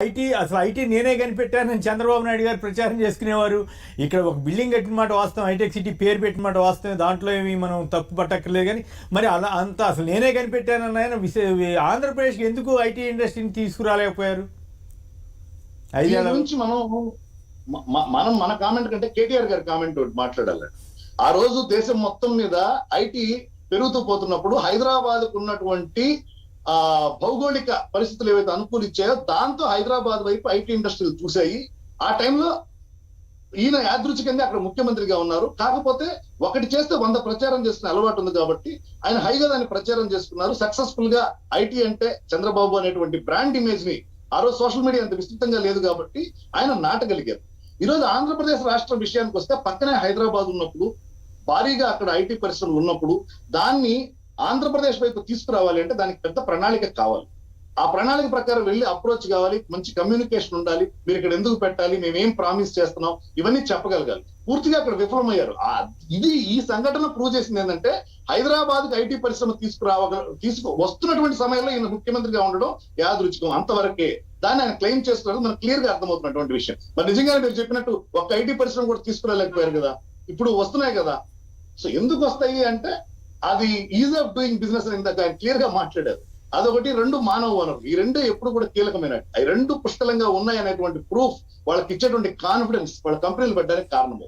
IT నేనే కనిపెట్టానని చంద్రబాబు నాయుడు గారు ప్రచారం చేసుకునేవారు. ఇక్కడ ఒక బిల్డింగ్ కట్టిన మాట వాస్తవం, హైటెక్ సిటీ పేరు పెట్టిన మాట వాస్తవం, దాంట్లో ఏమి మనం తప్పు పట్టక్కర్లేదు. కానీ మరి అలా అంత అసలు నేనే కనిపెట్టానని ఆయన ఆంధ్రప్రదేశ్కి ఎందుకు ఐటీ ఇండస్ట్రీని తీసుకురాలేకపోయారు? నుంచి మనం మన కామెంట్ కంటే కేటీఆర్ గారి కామెంట్ మాట్లాడాలి. ఆ రోజు దేశం మొత్తం మీద ఐటీ పెరుగుతూ పోతున్నప్పుడు హైదరాబాద్ కు ఉన్నటువంటి భౌగోళిక పరిస్థితులు ఏవైతే అనుకూలించాయో దాంతో హైదరాబాద్ వైపు ఐటీ ఇండస్ట్రీలు చూశాయి. ఆ టైంలో ఈయన యాదృచ్ఛికంగా అక్కడ ముఖ్యమంత్రిగా ఉన్నారు. కాకపోతే ఒకటి చేస్తే 100 ప్రచారం చేసుకునే అలవాటు ఉంది కాబట్టి ఆయన హైగా దాన్ని ప్రచారం చేసుకున్నారు. సక్సెస్ఫుల్ గా ఐటీ అంటే చంద్రబాబు అనేటువంటి బ్రాండ్ ఇమేజ్ ని ఆ రోజు సోషల్ మీడియా అంత విస్తృతంగా లేదు కాబట్టి ఆయన నాటగలిగారు. ఈ రోజు ఆంధ్రప్రదేశ్ రాష్ట్ర విషయానికి వస్తే పక్కనే హైదరాబాద్ ఉన్నప్పుడు, భారీగా అక్కడ ఐటీ పరిశ్రమలు ఉన్నప్పుడు దాన్ని ఆంధ్రప్రదేశ్ వైపు తీసుకురావాలి అంటే దానికి పెద్ద ప్రణాళిక కావాలి. ఆ ప్రణాళిక ప్రకారం వెళ్ళి అప్రోచ్ కావాలి, మంచి కమ్యూనికేషన్ ఉండాలి. మీరు ఇక్కడ ఎందుకు పెట్టాలి, మేమేం ప్రామిస్ చేస్తున్నాం, ఇవన్నీ చెప్పగలగాలి. పూర్తిగా అక్కడ విఫలమయ్యారు. ఈ సంఘటన ప్రూవ్ చేసింది ఏంటంటే హైదరాబాద్ కి ఐటీ పరిశ్రమ వస్తున్నటువంటి సమయంలో ఈయన ముఖ్యమంత్రిగా ఉండడం యాదృచ్ఛికం అంతవరకే. దాన్ని ఆయన క్లెయిమ్ చేస్తున్నారు, మనకు క్లియర్ గా అర్థమవుతున్నటువంటి విషయం. మరి నిజంగానే మీరు చెప్పినట్టు ఒక ఐటీ పరిశ్రమ కూడా తీసుకురాలేకపోయారు కదా, ఇప్పుడు వస్తున్నాయి కదా. సో ఎందుకు వస్తాయి అంటే అది ఈజ్ ఆఫ్ డూయింగ్ బిజినెస్ అని ఇందాక ఆయన క్లియర్ గా మాట్లాడారు. అదొకటి. 2 మానవ వనరులు, ఈ రెండే ఎప్పుడు కూడా కీలకమైన. అవి 2 పుష్కలంగా ఉన్నాయి అనేటువంటి ప్రూఫ్ వాళ్ళకి ఇచ్చేటువంటి కాన్ఫిడెన్స్ వాళ్ళ కంపెనీలు పెట్టడానికి కారణం.